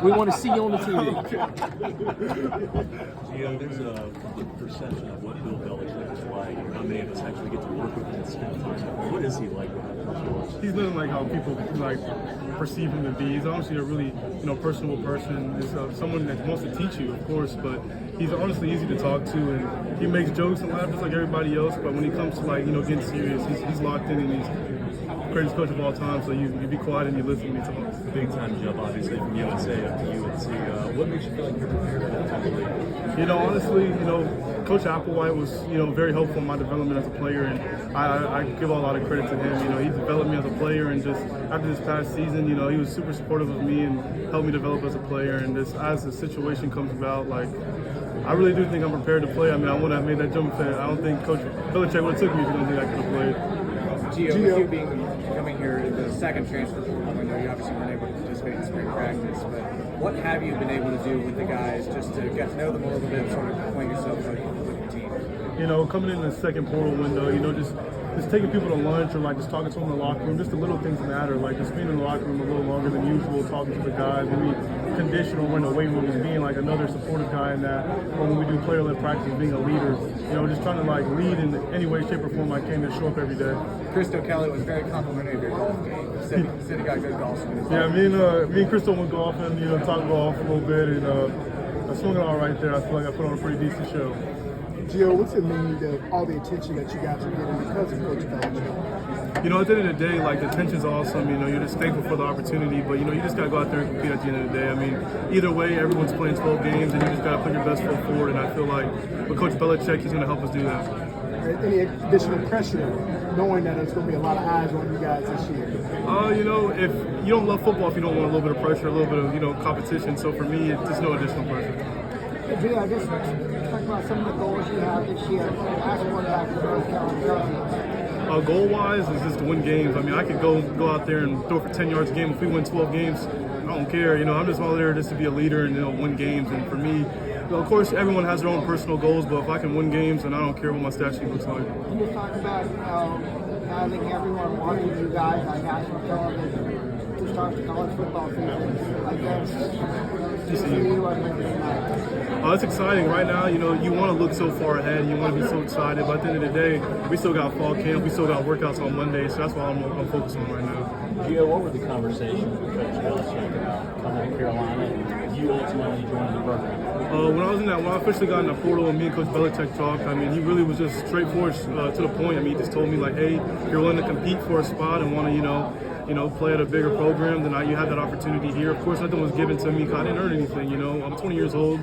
We want to see you on the TV. You know, there's a perception of what Bill Belichick is like, and how many of us actually get to work with him and spend time with him. What is he like? He's nothing like how people like perceive him to be. He's honestly a really personable person. He's someone that wants to teach you, of course, but he's honestly easy to talk to, and he makes jokes and laughs just like everybody else. But when he comes to getting serious, he's locked in, and he's the greatest coach of all time. So you be quiet and you listen when he talks. Big time jump, obviously, from USA up to UNC. What makes you feel like you're prepared for that type of league? Honestly, Coach Applewhite was, very helpful in my development as a player, and I give a lot of credit to him. He developed me as a player, and just after this past season, he was super supportive of me and helped me develop as a player. And just as the situation comes about, I really do think I'm prepared to play. I wouldn't have made that jump if I don't think Coach Belichick would have took me if he didn't think I could have played. Gio, with you coming here in the second transfer portal window, you obviously weren't able to participate in spring practice, but what have you been able to do with the guys just to get to know them a little bit, sort of acquaint yourself with the team? Coming in the second portal window, just taking people to lunch or just talking to them in the locker room, just the little things matter. Just being in the locker room a little longer than usual, talking to the guys, maybe conditional or in the weight room, just being another supportive guy in that. Or when we do player-led practice, being a leader, just trying to lead in any way, shape, or form I can to show up every day. Crystal Kelly was very complimentary of your golf game. Said he got good golf swing. Yeah, me and Crystal went golfing, talked golf a little bit, and I swung it all right there. I feel like I put on a pretty decent show. Gio, what's it mean to all the attention that you guys are getting because of Coach Belichick? At the end of the day, the attention's awesome. You're just thankful for the opportunity, but you just gotta go out there and compete at the end of the day. Either way, everyone's playing 12 games, and you just gotta put your best foot forward. And I feel like with Coach Belichick, he's gonna help us do that. Any additional pressure, knowing that there's gonna be a lot of eyes on you guys this year? If you don't love football, if you don't want a little bit of pressure, a little bit of competition. So for me, it's just no additional pressure. Gio, I guess talk about some of the goals you have this year. As quarterback for North Carolina. Goal-wise, is just to win games. I could go out there and throw for 10 yards a game. If we win 12 games, I don't care. I'm just all there just to be a leader and win games. And for me, of course, everyone has their own personal goals, but if I can win games, then I don't care what my stat sheet looks like. Can you talk about having everyone watching you guys on national television to start the college football season? I guess it's exciting right now. You want to look so far ahead. You want to be so excited. But at the end of the day, we still got fall camp. We still got workouts on Monday. So that's what I'm focused on right now. Gio, what were the conversations with Coach Belichick about coming to Carolina and you ultimately joining the program? When I officially got in the portal and me and Coach Belichick talked, he really was just straightforward to the point. He just told me hey, if you're willing to compete for a spot and want to play at a bigger program, then you have that opportunity here. Of course, nothing was given to me. I didn't earn anything. I'm 20 years old.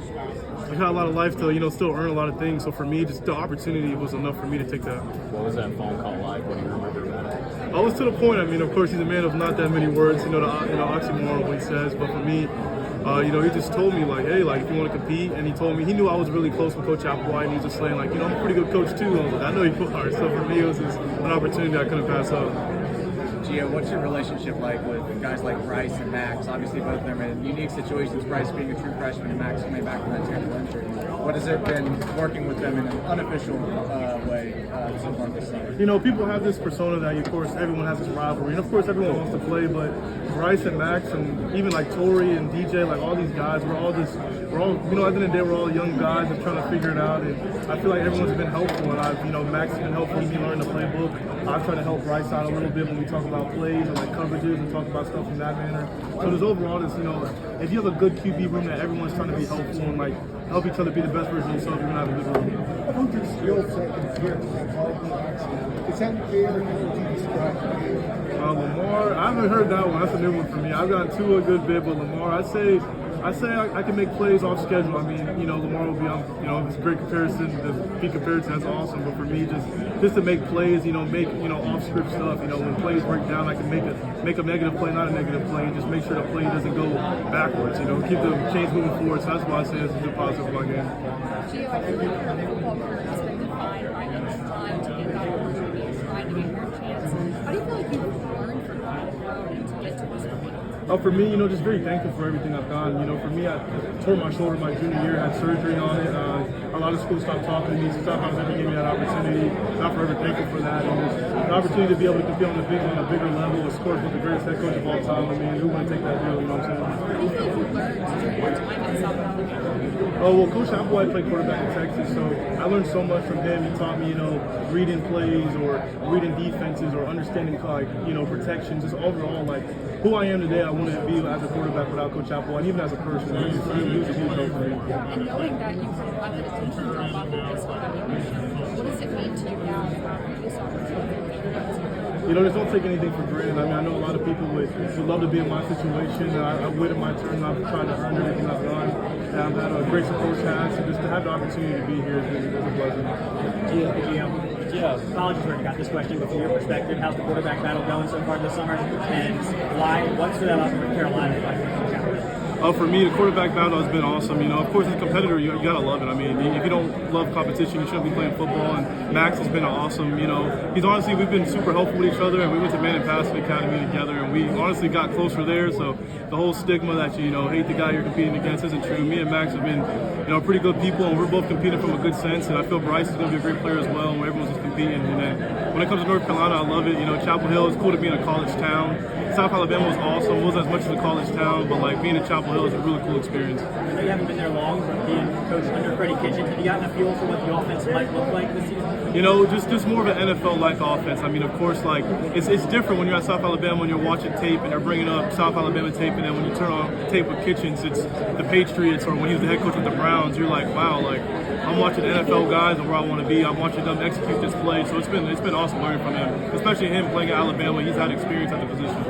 I've got a lot of life to, still earn a lot of things. So for me, just the opportunity was enough for me to take that. What was that phone call like? What do you remember about it? I was to the point. Of course, he's a man of not that many words. The oxymoron of what he says. But for me, he just told me hey, if you want to compete, and he told me he knew I was really close with Coach Applewhite, and he was just saying I'm a pretty good coach too. I was like, I know you are. So for me, it was just an opportunity I couldn't pass up. Gio, what's your relationship like with guys like Bryce and Max? Obviously, both of them are in unique situations. Bryce being a true freshman and Max coming back from that terrible injury. What has it been working with them in an unofficial way so far this summer? People have this persona that, of course, everyone has this rivalry, and of course, everyone wants to play. But Bryce and Max, and even Tori and DJ, all these guys, we're all at the end of the day, we're all young guys and trying to figure it out. And I feel like everyone's been helpful, and Max has been helpful in me learning the playbook. I've tried to help Bryce out a little bit when we talk about plays and coverages and talk about stuff in that manner. So there's overall this, if you have a good QB room that everyone's trying to be helpful and help each other be the best version of themselves, you're gonna have a good room. I think your skill set is here. Is that fair? Lamar, I haven't heard that one. That's a new one for me. I've gotten to a good bit, but Lamar, I say I can make plays off schedule. Lamar will be on, it's a great comparison to be compared to. That's awesome. But for me, just to make plays, make off script stuff. When plays break down, I can make a negative play, not a negative play, and just make sure the play doesn't go backwards. Keep the chains moving forward. So that's why I say it's a good positive for my game. Gio, I feel like your football career has been defined by this time to get that opportunity, trying to get your chance. How do you feel like you've learned from that and grown to get to this point? For me, just very thankful for everything I've done. For me, I tore my shoulder my junior year, had surgery on it. A lot of schools stopped talking to me, so sometimes never gave me that opportunity. I'm forever thankful for that. And just the opportunity to be able to compete on a bigger level, of course, with the greatest head coach of all time. Who wouldn't take that deal? You know what I'm saying? What do you feel like you learned during your time at South Alabama? Oh, well, Coach Applewhite played quarterback in Texas, so I learned so much from him. He taught me, reading plays or reading defenses or understanding, protections. Just overall, who I am today, I wouldn't be as a quarterback without Coach Applewhite, and even as a person. He was a huge help for me. And knowing that you kind of have the attention drawn by the high school that you mentioned, what does it mean to you now to have this opportunity? Just don't take anything for granted. I know a lot of people would love to be in my situation. I waited my turn. I've tried to earn everything I've done. And I've had a great support cast. So just to have the opportunity to be here is a pleasure. Gio, apologies for got this question, but from your perspective, how's the quarterback battle going so far this summer? And what stood out from Carolina? For me, the quarterback battle has been awesome. Of course, as a competitor, you gotta love it. If you don't love competition, you shouldn't be playing football. And Max has been awesome. He's honestly, we've been super helpful with each other, and we went to Man and Passing Academy together, and we honestly got closer there. So the whole stigma that you hate the guy you're competing against isn't true. Me and Max have been, pretty good people, and we're both competing from a good sense. And I feel Bryce is going to be a great player as well, and everyone's just competing. And then when it comes to North Carolina, I love it. Chapel Hill is cool to be in a college town. South Alabama was awesome. It wasn't as much as a college town, but being in Chapel Hill is a really cool experience. I know you haven't been there long, but being coached under Freddie Kitchens, have you gotten a feel for what the offense might look like this season? Just more of an NFL-like offense. Of course, it's different when you're at South Alabama and you're watching tape and they're bringing up South Alabama tape, and then when you turn on tape with Kitchens, it's the Patriots, or when he was the head coach with the Browns, you're like, wow, I'm watching NFL guys and where I want to be. I'm watching them execute this play, so it's been awesome learning from him, especially him playing at Alabama. He's had experience at the position.